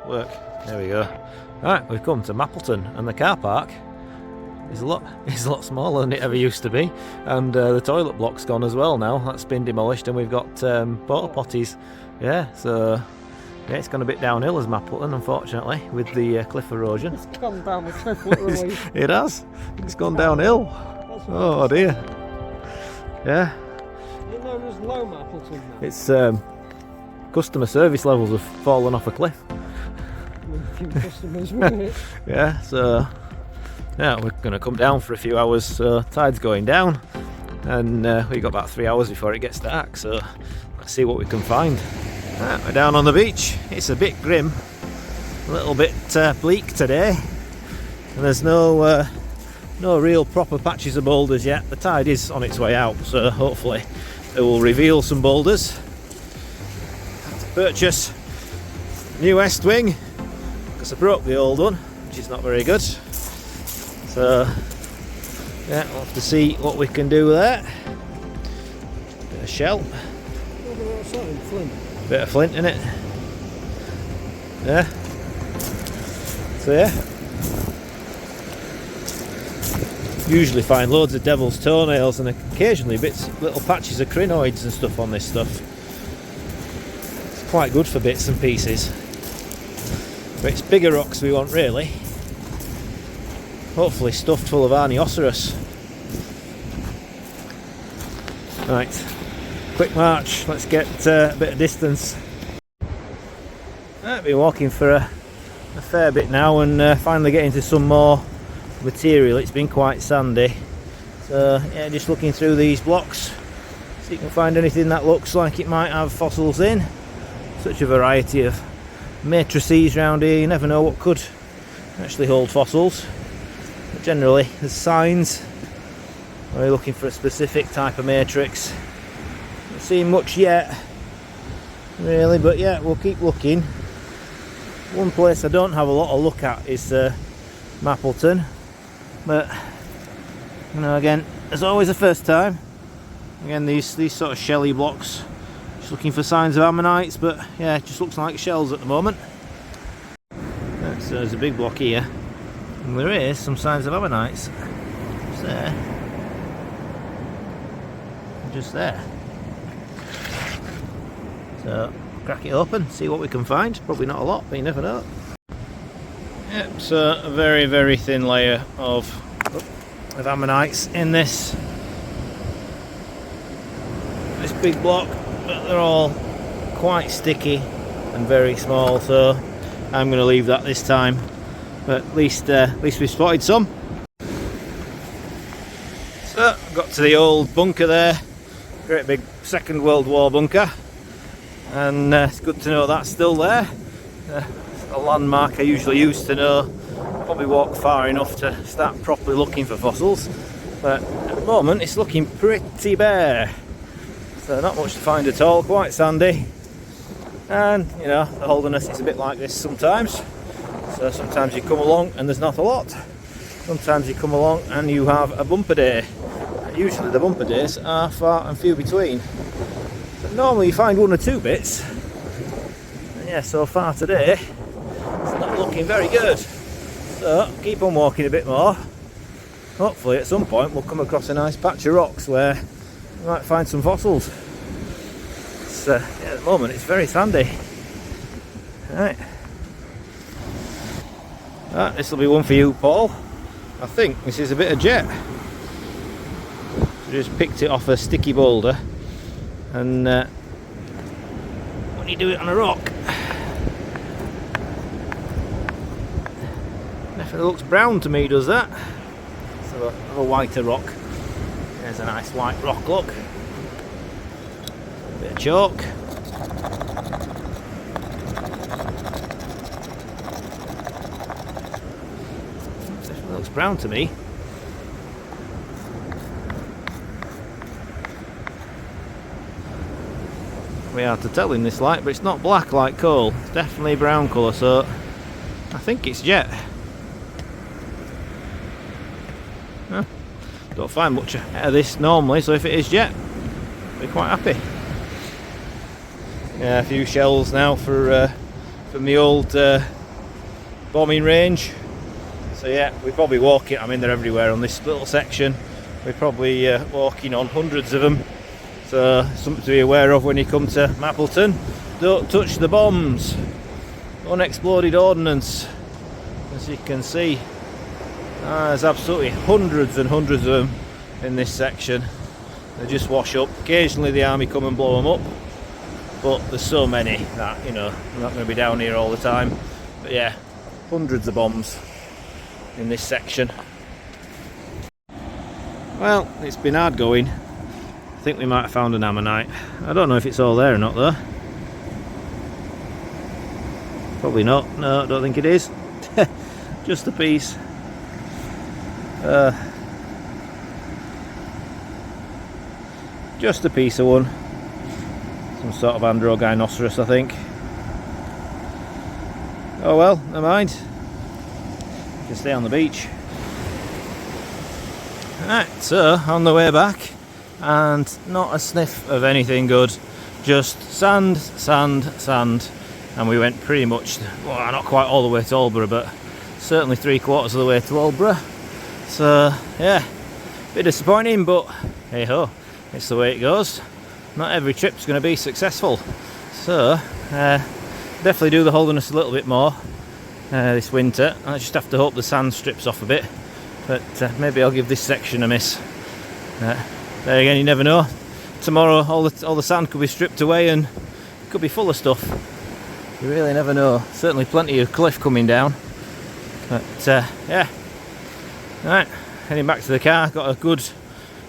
work. There we go. Right, we've come to Mapleton, and the car park is a lot smaller than it ever used to be, and the toilet block's gone as well now. That's been demolished, and we've got porta potties. Yeah, so yeah, it's gone a bit downhill as Mapleton, unfortunately, with the cliff erosion. It's gone down the cliff, literally. It has. It's gone downhill. Oh dear. Yeah. You know there's low Mapleton now. It's customer service levels have fallen off a cliff. With a few customers, wouldn't it? Yeah, so yeah, we're going to come down for a few hours, so tide's going down, and we've got about 3 hours before it gets dark, so let's see what we can find. Right, we're down on the beach. It's a bit grim, a little bit bleak today, and there's no real proper patches of boulders yet. The tide is on its way out, so hopefully it will reveal some boulders. Have to purchase a new West Wing because I broke the old one, which is not very good. So yeah, we'll have to see what we can do with that. Bit of shell. Bit of flint in it. Yeah. So yeah. Usually find loads of devil's toenails and occasionally little patches of crinoids and stuff on this stuff. It's quite good for bits and pieces. But it's bigger rocks we want, really. Hopefully stuffed full of Arnioceros. Right, quick march, let's get a bit of distance. I've been walking for a fair bit now, and finally getting to some more material. It's been quite sandy, so yeah, just looking through these blocks, see if you can find anything that looks like it might have fossils in. Such a variety of matrices around here, you never know what could actually hold fossils. But generally there's signs. Are you looking for a specific type of matrix? Not seen much yet really, but yeah, we'll keep looking. One place I don't have a lot of look at is Mapleton, but you know, again, there's always a first time. Again, these sort of shelly blocks, just looking for signs of ammonites, but yeah, it just looks like shells at the moment. So there's a big block here, and there is some signs of ammonites. Just there. Just there. So crack it open, see what we can find. Probably not a lot, but you never know. Yep, so a very, very thin layer of ammonites in this big block, but they're all quite sticky and very small, so I'm going to leave that this time. But at least we've spotted some. So got to the old bunker there, great big Second World War bunker, and it's good to know that's still there. A landmark I usually use to know. Probably walk far enough to start properly looking for fossils, but at the moment it's looking pretty bare, so not much to find at all. Quite sandy, and you know, the Holderness is a bit like this sometimes. So sometimes you come along and there's not a lot, sometimes you come along and you have a bumper day. Usually the bumper days are far and few between, but normally you find one or two bits, and yeah, so far today it's not looking very good. So keep on walking a bit more. Hopefully at some point we'll come across a nice patch of rocks where we might find some fossils. Yeah, at the moment it's very sandy. Right, this will be one for you, Paul. I think this is a bit of jet. Just picked it off a sticky boulder, and when you do it on a rock, definitely looks brown to me, does that? So a whiter rock. There's a nice white rock look. A bit of chalk. Definitely looks brown to me. We hard to tell in this light, but it's not black like coal. It's definitely brown colour, so I think it's jet. Don't find much out of this normally, so if it is jet, I'll be quite happy. Yeah, a few shells now for from the old bombing range. So yeah, we probably walk it. I mean, they're everywhere on this little section. We're probably walking on hundreds of them. So something to be aware of when you come to Mapleton. Don't touch the bombs. Unexploded ordnance. As you can see, there's absolutely hundreds and hundreds of them in this section. They just wash up. Occasionally the army come and blow them up, but there's so many that, you know, I'm not going to be down here all the time. But yeah, hundreds of bombs in this section. Well, it's been hard going. I think we might have found an ammonite. I don't know if it's all there or not though. Probably not. No, I don't think it is. Just a piece. Just a piece of one. Some sort of androgynnoceros, I think. Oh well, never mind. You can stay on the beach. Right, so on the way back, and not a sniff of anything good. Just sand, sand, sand. And we went pretty much, well, not quite all the way to Aldborough, but certainly 3/4 of the way to Aldborough. So yeah, a bit disappointing, but hey ho, it's the way it goes. Not every trip's going to be successful. So definitely do the Holderness a little bit more this winter. I just have to hope the sand strips off a bit, but maybe I'll give this section a miss. There again, you never know. Tomorrow all the sand could be stripped away and it could be full of stuff. You really never know. Certainly plenty of cliff coming down. But yeah. Right, heading back to the car. Got a good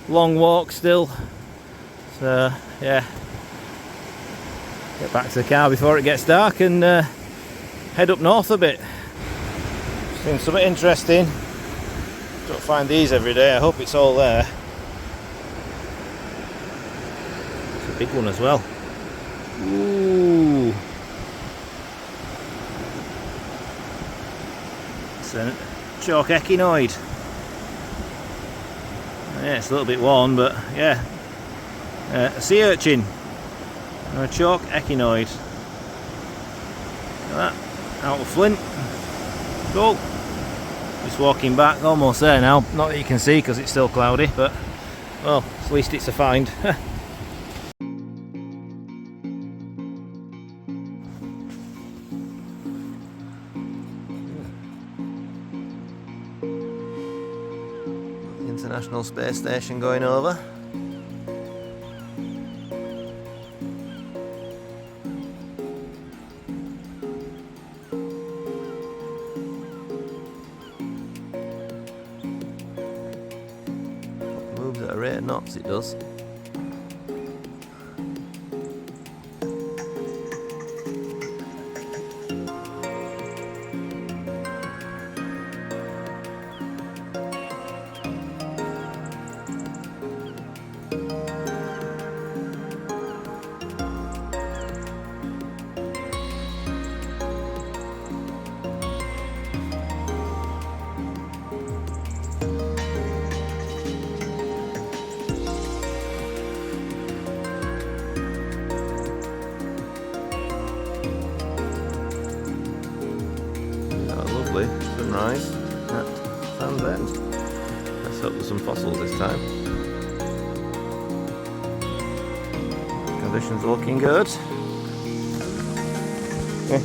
long walk still. So yeah. Get back to the car before it gets dark and head up north a bit. Seen something interesting. Don't find these every day. I hope it's all there. It's a big one as well. Ooh. It's a chalk echinoid. Yeah, it's a little bit worn, but yeah. A sea urchin. Or a chalk echinoid. Look at that. Out of flint. Cool. Just walking back, almost there now. Not that you can see because it's still cloudy, but well, at least it's a find. International Space Station going over. Moves at a rate of knots, it does. Sunrise at Sand End. Let's hope there's some fossils this time. Conditions are looking good. Yeah.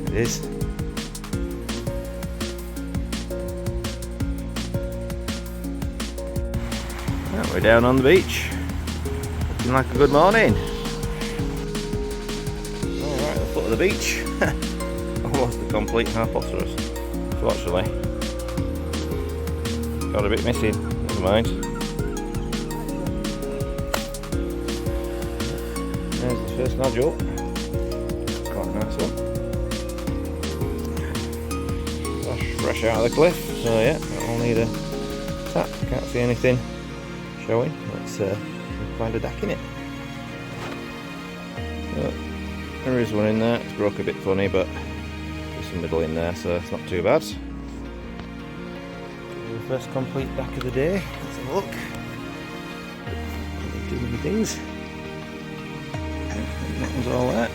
It is. We're down on the beach. Looking like a good morning. Alright, the foot of the beach. Almost a complete Harposaurus. Fortunately. Got a bit missing. Never mind. There's the first nodule. Quite a nice one. Fresh out of the cliff. So yeah, I'll need a tap. Can't see anything showing. Let's find a dack in it. So, there is one in there. It's broke a bit funny, but there's some middle in there, so it's not too bad. First complete back of the day. Let's have a look. Too many things. That one's all there.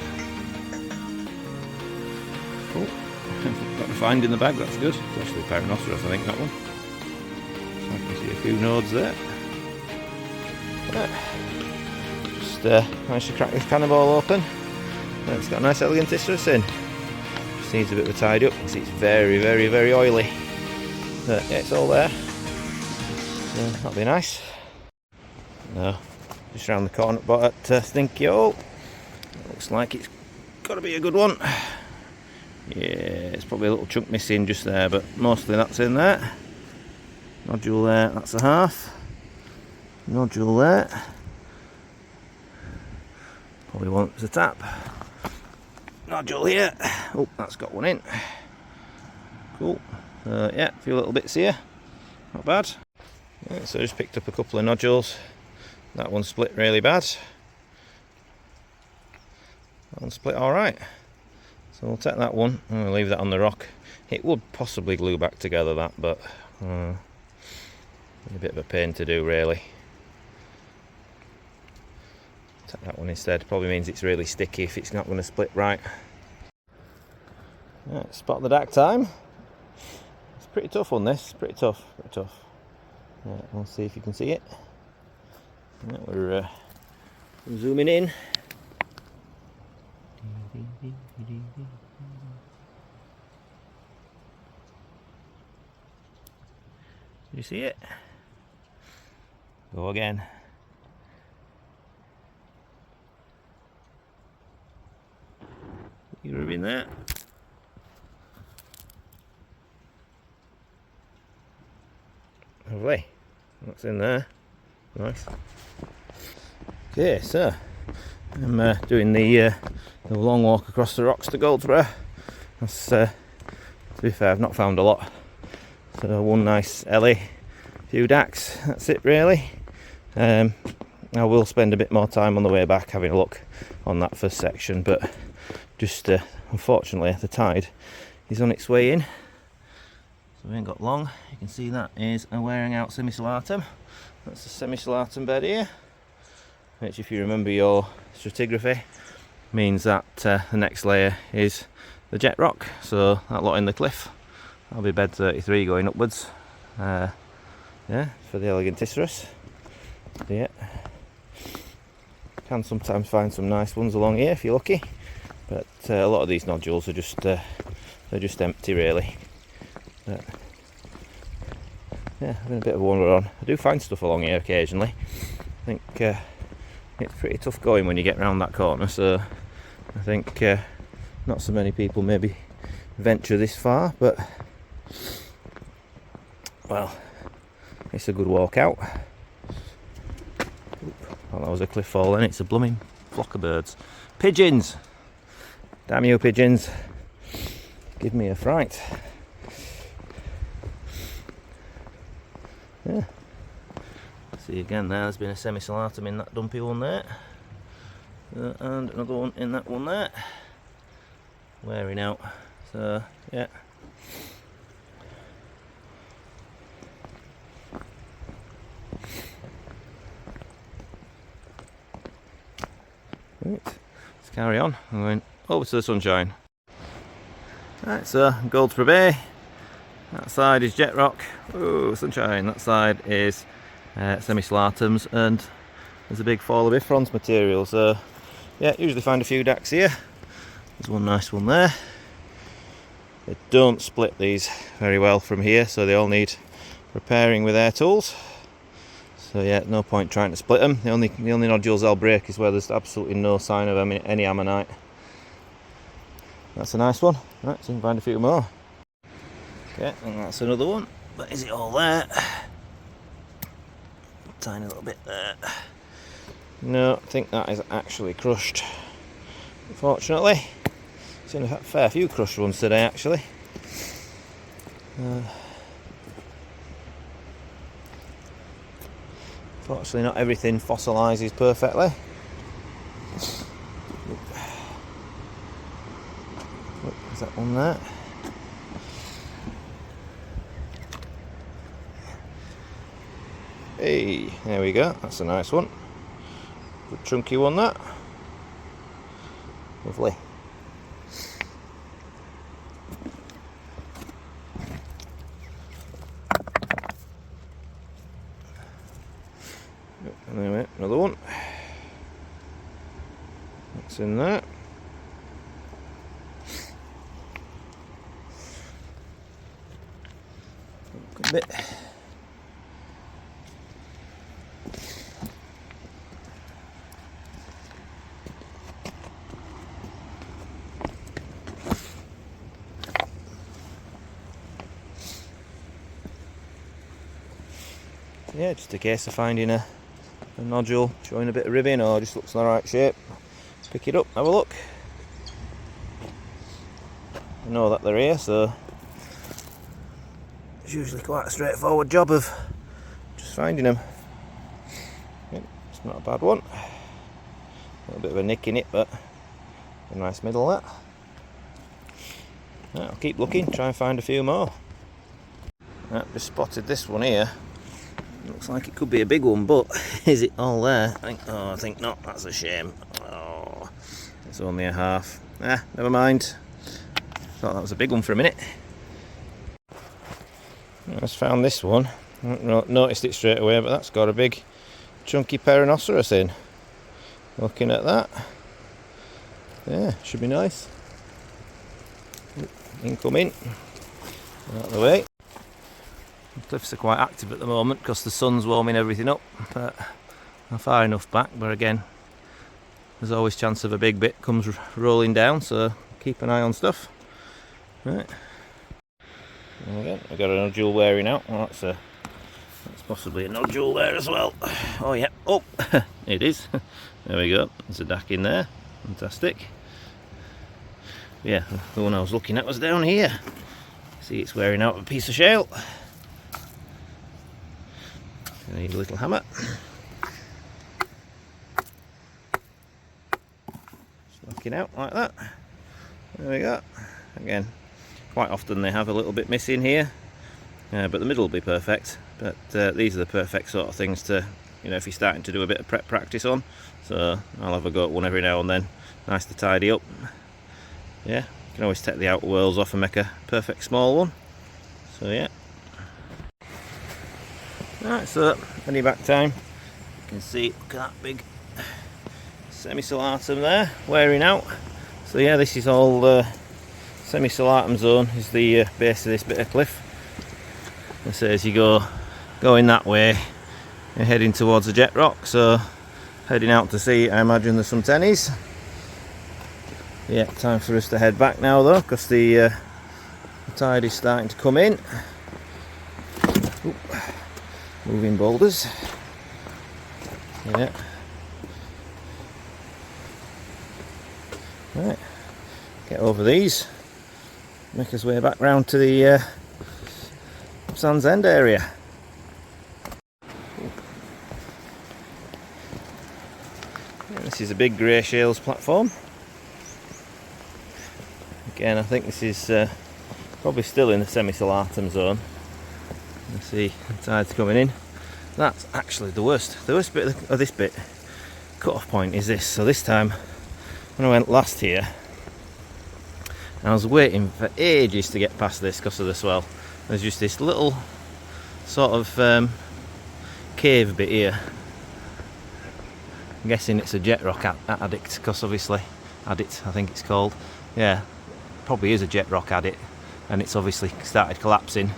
Cool. Got a find in the bag, that's good. It's actually Perrinoceros, I think, that one. So I can see a few nodes there. Just managed to crack this cannonball open. It's got a nice Elegantisterus in. Just needs a bit of a tidy up. You can see it's very, very, very oily. But yeah, it's all there. So that'll be nice. No, just round the corner but at Stinky Hole. Looks like it's got to be a good one. Yeah, it's probably a little chunk missing just there, but mostly that's in there. Nodule there, that's a half. Nodule there. Probably wants a tap. Nodule here. Oh, that's got one in. Cool. Yeah, a few little bits here. Not bad. Yeah, so I just picked up a couple of nodules. That one split really bad. That one split alright. So we'll take that one and we'll leave that on the rock. It would possibly glue back together that, but a bit of a pain to do really. Take that one instead. Probably means it's really sticky if it's not going to split right. Right, spot the DAC time. It's pretty tough on this. Pretty tough. Right, we'll see if you can see it. Right, we're zooming in. Do you see it? Go again. You rubbing that? Lovely. What's in there? Nice. Okay, so I'm doing the long walk across the rocks to Goldsbrough. That's, to be fair, I've not found a lot. So one nice Ellie, few DACs, that's it really. I will spend a bit more time on the way back having a look on that first section, but just unfortunately the tide is on its way in. So we ain't got long. You can see that is a wearing out semicellatum. That's the semicellatum bed here, which if you remember your stratigraphy means that the next layer is the jet rock. So that lot in the cliff, that'll be bed 33 going upwards. Yeah, for the Elegantisterus. Yeah, can sometimes find some nice ones along here if you're lucky, but a lot of these nodules are just they're just empty really. But, yeah, having a bit of a wander on. I do find stuff along here occasionally. I think it's pretty tough going when you get round that corner, so I think not so many people maybe venture this far, but well, it's a good walk out. Well, that was a cliff fall then. It's a blooming flock of birds. Pigeons! Damn you pigeons, give me a fright. Yeah. See again there's been a semicellatum in that dumpy one there. And another one in that one there. Wearing out. So yeah. Right, let's carry on. I'm going over to the sunshine. Right, so Goldsbrough Bay. That side is jet rock. Oh, sunshine. That side is semicellatums, and there's a big fall of bifrons material. So yeah, usually find a few DACs here. There's one nice one there. They don't split these very well from here, so they all need repairing with air tools. So yeah, no point trying to split them. The only nodules they'll break is where there's absolutely no sign of any ammonite. That's a nice one. Right, so you can find a few more. Okay, and that's another one. But is it all there? Tiny little bit there. No, I think that is actually crushed. Unfortunately, seen a fair few crushed ones today actually. Fortunately, not everything fossilises perfectly. Is that one there? Hey, there we go. That's a nice one. Good chunky one, that. Lovely. Anyway, another one. That's in there. Good bit. Yeah, just a case of finding a nodule showing a bit of ribbing or just looks in the right shape. Pick it up, have a look. I know that they're here, so it's usually quite a straightforward job of just finding them. Yep, it's not a bad one. A little bit of a nick in it, but a nice middle that. Right, I'll keep looking, try and find a few more. Right, just spotted this one here. Looks like it could be a big one, but is it all there? I think not. That's a shame. Oh, it's only a half. Never mind. Thought that was a big one for a minute. I just found this one. I haven't noticed it straight away, but that's got a big chunky Perinoceros in. Looking at that. Yeah, should be nice. Incoming. Out of the way. The cliffs are quite active at the moment because the sun's warming everything up, but I'm far enough back, but again there's always chance of a big bit comes rolling down, so keep an eye on stuff. Right, again I've got a nodule wearing out. Well, that's possibly a nodule there as well. Oh yeah, oh it is. There we go, there's a dac in there. Fantastic. Yeah, the one I was looking at was down here. See, it's wearing out a piece of shale. I need a little hammer. Just knocking out like that. There we go. Again, quite often they have a little bit missing here, but the middle will be perfect. But these are the perfect sort of things to, you know, if you're starting to do a bit of prep practice on. So I'll have a go at one every now and then. Nice to tidy up. Yeah, you can always take the outer whorls off and make a perfect small one. So yeah. Right, so any back time, you can see, look at that big semi-salatum there, wearing out. So yeah, this is all semi-salatum zone, is the base of this bit of cliff. And so as you go going that way, you're heading towards the jet rock, so heading out to sea, I imagine there's some tennies. Yeah, time for us to head back now though, because the tide is starting to come in. Oop. Moving boulders. Yeah. Right. Get over these. Make us way back round to the Sand's End area. Yeah, this is a big grey shales platform. Again, I think this is probably still in the semi-salatum zone. You see the tide's coming in. That's actually the worst bit of this bit. Cut-off point is this. So this time, when I went last here, I was waiting for ages to get past this because of the swell. There's just this little sort of cave bit here. I'm guessing it's a jet rock addict, because obviously addict, I think it's called. Yeah, probably is a jet rock addict, and it's obviously started collapsing.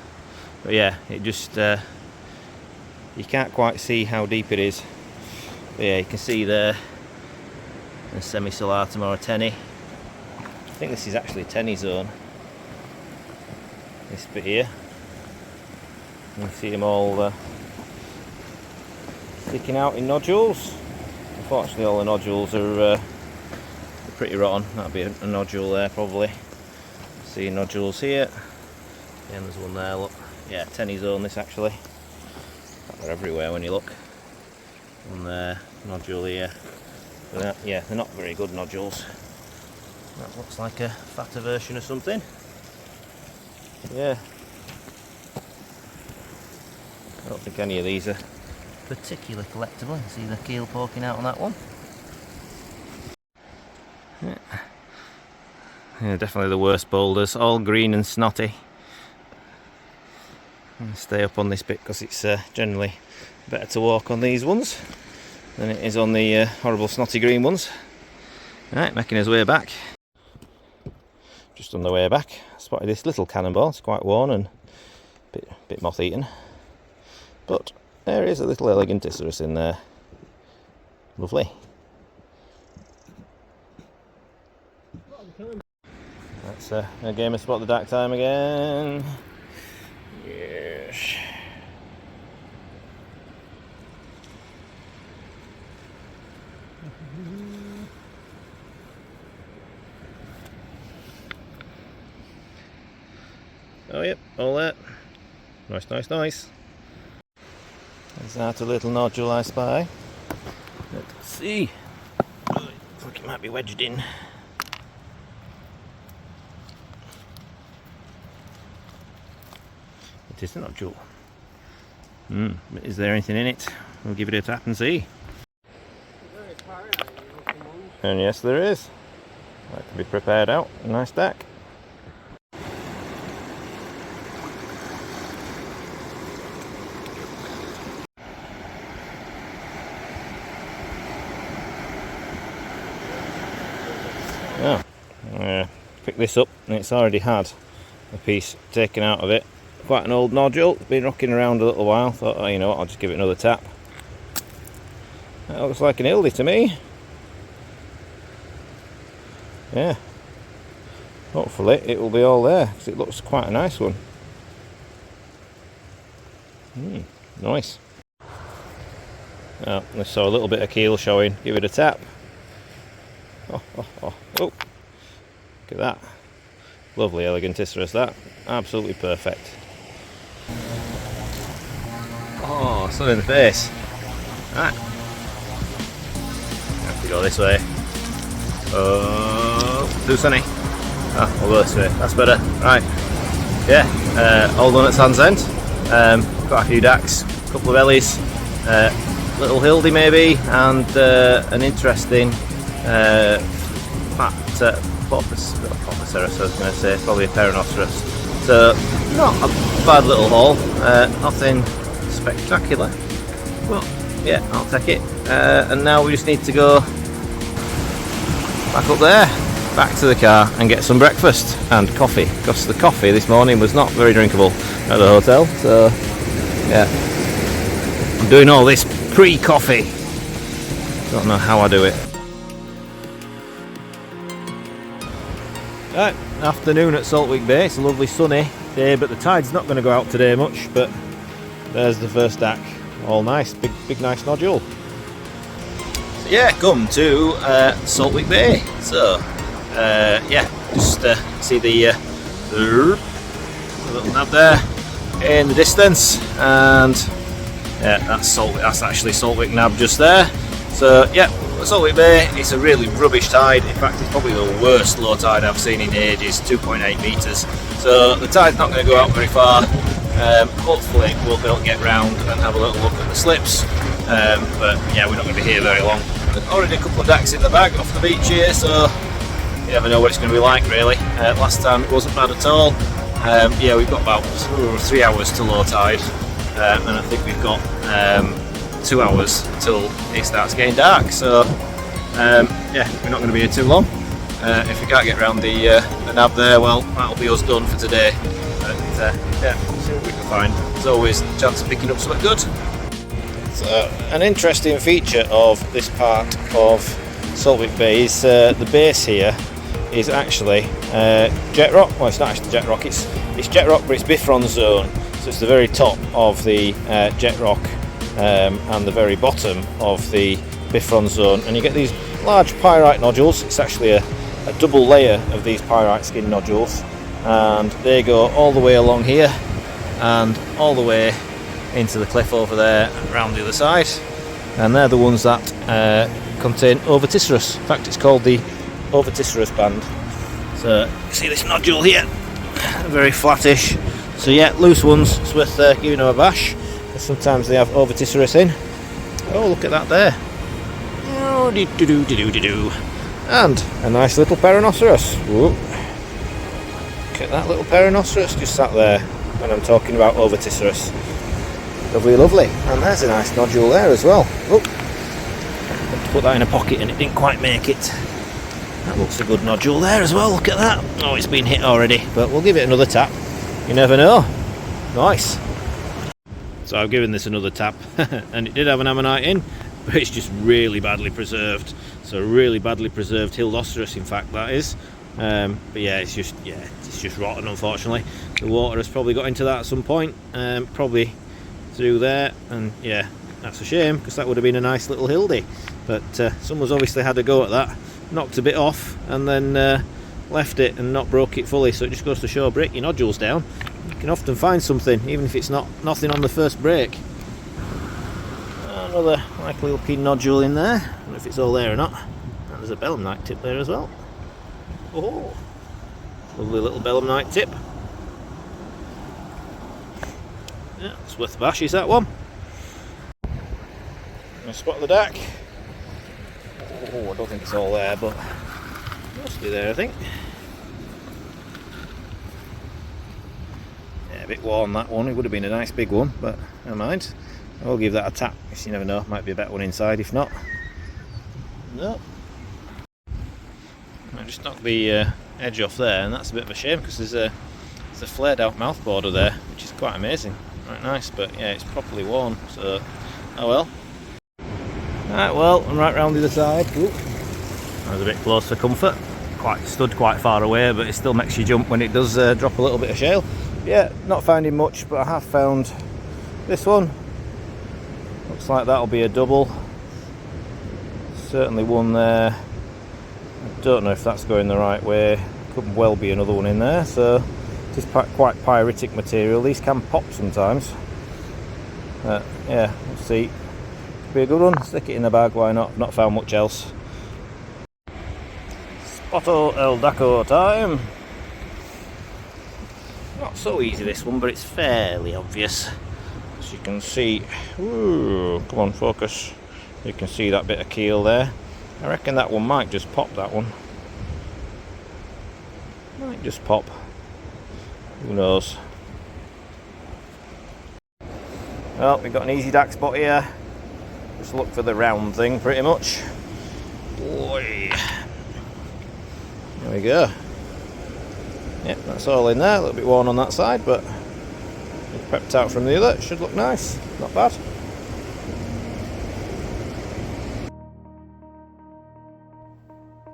But yeah, it just you can't quite see how deep it is. But yeah, you can see there a semi-salatum or a tenny. I think this is actually a tenny zone. This bit here. You can see them all sticking out in nodules. Unfortunately, all the nodules are pretty rotten. That'll be a nodule there probably. See nodules here. And there's one there. Look. Yeah, tenny zone this actually. They're everywhere when you look. And there, nodule here. But yeah, they're not very good nodules. That looks like a fatter version of something. Yeah. I don't think any of these are particularly collectible. You see the keel poking out on that one. Yeah, definitely the worst boulders, all green and snotty. I'll stay up on this bit because it's generally better to walk on these ones than it is on the horrible snotty green ones. Right, making his way back. Just on the way back, I spotted this little cannonball. It's quite worn and a bit moth-eaten. But there is a little Eleganticerus in there. Lovely. That's a game of Spot the Dark time again. Yes. Oh yep, all that. Nice, nice, nice. There's that a little nodule I spy. Let's see. Looks like it might be wedged in. It is a nodule. Is there anything in it? We'll give it a tap and see. And yes, there is. That can be prepared out. A nice stack. Oh, pick this up and it's already had a piece taken out of it. Quite an old nodule, it's been rocking around a little while. Thought, oh, you know what, I'll just give it another tap. That looks like an Ildy to me. Yeah. Hopefully it will be all there because it looks quite a nice one. Nice. Oh, I saw a little bit of keel showing. Give it a tap. Oh, look at that. Lovely Eleganticerus, that. Absolutely perfect. Oh, sun in the face. Right. Have to go this way. Oh, too sunny. Ah, we'll go this way. That's better. Right. Yeah, all done at Sands End. Got a few dacks, a couple of ellies, little Hildy maybe, and an interesting fat Porpoceros, I was going to say, probably a Perinoceros. So, not a bad little haul, nothing spectacular, but yeah, I'll take it. And now we just need to go back up there, back to the car and get some breakfast and coffee, because the coffee this morning was not very drinkable at the hotel, so yeah, I'm doing all this pre-coffee. Don't know how I do it. Right, afternoon at Saltwick Bay. It's a lovely sunny day, but the tide's not going to go out today much. But there's the first stack, all nice, big nice nodule. So yeah, come to Saltwick Bay. So yeah, just see the little nab there in the distance, and yeah, that's actually Saltwick Nab just there. So yeah, Saltwick Bay, it's a really rubbish tide. In fact, it's probably the worst low tide I've seen in ages, 2.8 metres. So the tide's not going to go out very far. Hopefully we'll be able to get round and have a little look at the slips. But yeah, we're not going to be here very long. There's already a couple of dacks in the bag off the beach here, so you never know what it's going to be like really. Last time it wasn't bad at all. Yeah, we've got about 3 hours to low tide, and I think we've got 2 hours till it starts getting dark, so yeah, we're not going to be here too long. If we can't get around the nab there, well, that'll be us done for today. But yeah, see what we can find. There's always a chance of picking up something good. So, an interesting feature of this part of Saltwick Bay is the base here is actually jet rock. Well, it's not actually jet rock, it's jet rock, but it's Bifron zone, so it's the very top of the jet rock and the very bottom of the Bifron zone, and you get these large pyrite nodules. It's actually a double layer of these pyrite skin nodules, and they go all the way along here and all the way into the cliff over there and around the other side, and they're the ones that contain Ovaticerus. In fact, it's called the Ovaticerus band. So see this nodule here, very flattish. So yeah, loose ones, it's worth giving them a bash. Sometimes they have Ovaticerus in. Oh, look at that there. Oh, do. And a nice little Perrhinoceros. Whoa. Look at that little Perrhinoceros just sat there when I'm talking about Ovitiscerus. Lovely, lovely. And there's a nice nodule there as well. Oh, had to put that in a pocket and it didn't quite make it. That looks a good nodule there as well. Look at that. Oh, it's been hit already, but we'll give it another tap. You never know. Nice. So I've given this another tap, and it did have an ammonite in, but it's just really badly preserved. So really badly preserved Hildoceros, in fact, that is. But yeah, it's just rotten, unfortunately. The water has probably got into that at some point, probably through there, and yeah, that's a shame because that would have been a nice little hildy. But someone's obviously had a go at that, knocked a bit off, and then left it and not broke it fully. So it just goes to show, break your nodules down. You can often find something, even if it's nothing on the first break. Another likely looking nodule in there. I don't know if it's all there or not. And there's a belemnite tip there as well. Oh, lovely little belemnite tip. Yeah, it's worth the bash, is that one. I spot the deck. Oh, I don't think it's all there, but mostly there, I think. Yeah, a bit worn that one. It would have been a nice big one, but never mind. I'll give that a tap, because you never know, might be a better one inside if not. No. I just knocked the edge off there, and that's a bit of a shame because there's a flared out mouth border there, which is quite amazing. Right, nice, but yeah, it's properly worn, so oh well. Right, well, I'm right round the other side. Ooh. I was a bit close for comfort. Stood quite far away, but it still makes you jump when it does drop a little bit of shale. Yeah, not finding much, but I have found this one. Looks like that'll be a double. Certainly one there. I don't know if that's going the right way. Could well be another one in there. So it's quite pyritic material. These can pop sometimes. Yeah, we'll see. Could be a good one. Stick it in the bag. Why not? I've not found much else. Spotto El Daco time. Not so easy this one, but it's fairly obvious. As you can see, ooh, come on, focus. You can see that bit of keel there. I reckon that one might just pop, that one. Might just pop. Who knows? Well, we've got an easy DAC spot here. Just look for the round thing, pretty much. Boy. There we go. Yep, that's all in there. A little bit worn on that side, but prepped out from the other. It should look nice. Not bad.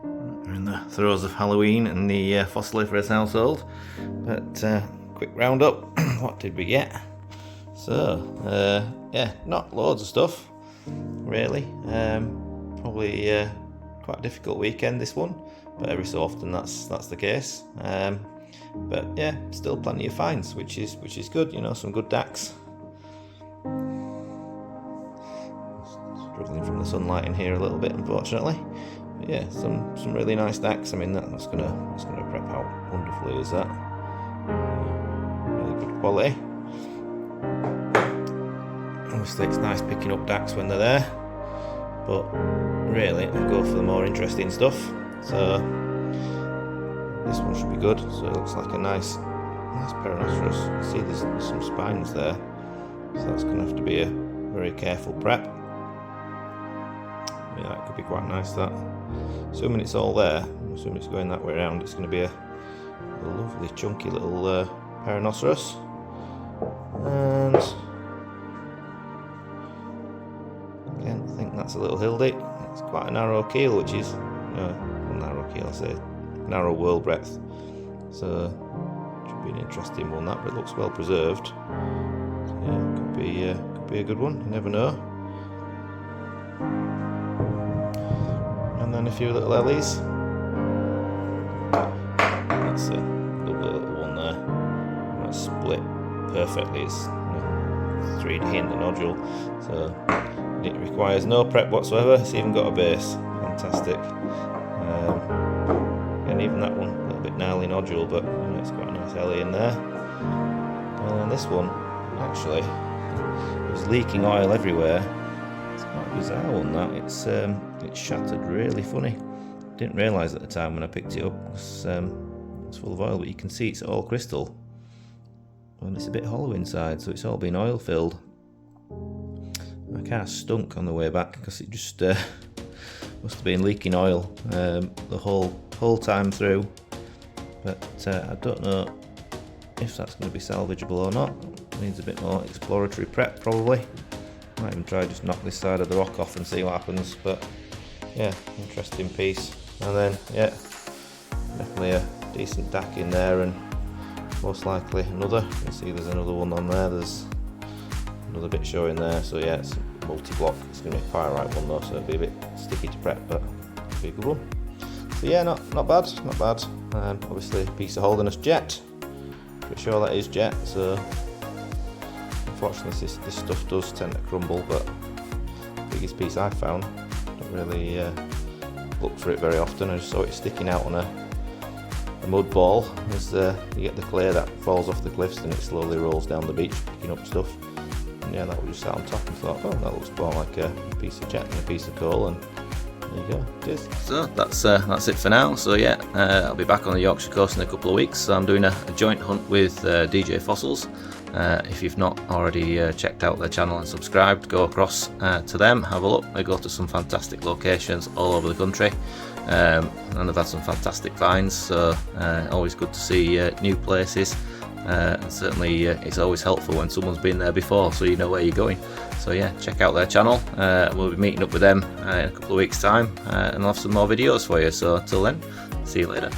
We're in the throes of Halloween and the fossiliferous household. But quick roundup. What did we get? So, yeah, not loads of stuff, really. Probably quite a difficult weekend, this one. But every so often that's the case. But yeah, still plenty of finds, which is good. You know, some good DACs. Struggling from the sunlight in here a little bit, unfortunately. But yeah, some really nice DACs. I mean, that's gonna prep out wonderfully. Is that really good quality? Obviously, it's nice picking up DACs when they're there, but really, I go for the more interesting stuff. So this one should be good. So it looks like a nice Perrhinoceros. See, there's some spines there, so that's going to have to be a very careful prep. Yeah, that could be quite nice. That, assuming it's all there, assuming it's going that way around, it's going to be a lovely chunky little Perrhinoceros. And again, I think that's a little hildy. It's quite a narrow keel, which is narrow keel, I say, narrow whirl breadth. So should be an interesting one, that, but it looks well preserved. So, yeah, could be a good one. You never know. And then a few little ellies. That's a lovely little one there. That's split perfectly. It's 3D in the nodule, so it requires no prep whatsoever. It's even got a base. Fantastic. And even that one, a little bit gnarly nodule, but you know, it's quite a nice ellie in there. And this one, actually, it was leaking oil everywhere. It's quite a bizarre one that. It's shattered really funny. Didn't realise at the time when I picked it up because it's full of oil, but you can see it's all crystal. And it's a bit hollow inside, so it's all been oil filled. My car stunk on the way back because it just must have been leaking oil the whole time through. But I don't know if that's going to be salvageable or not. Needs a bit more exploratory prep probably. Might even try just knock this side of the rock off and see what happens. But yeah, interesting piece. And then yeah, definitely a decent DAC in there, and most likely another. You can see there's another one on there. There's another bit showing there. So yeah, it's multi-block. It's going to be a pyrite one though, so it'll be a bit sticky to prep, but it'll be a good one. So yeah, not bad, not bad. Obviously a piece of Holderness jet. Pretty sure that is jet. So unfortunately this stuff does tend to crumble, but the biggest piece I've found. Don't really look for it very often. I just saw it sticking out on a mud ball as you get the clay that falls off the cliffs and it slowly rolls down the beach picking up stuff. And yeah, that was just sat on top and thought, oh, that looks more like a piece of jet than a piece of coal, and there you go, it is. So that's it for now. So yeah, I'll be back on the Yorkshire coast in a couple of weeks. So I'm doing a joint hunt with DJ Fossils. If you've not already checked out their channel and subscribed, go across to them, have a look. They go to some fantastic locations all over the country, and they've had some fantastic finds, so always good to see new places, and certainly it's always helpful when someone's been there before so you know where you're going. So yeah, check out their channel. We'll be meeting up with them in a couple of weeks time, and I'll have some more videos for you. So till then, see you later.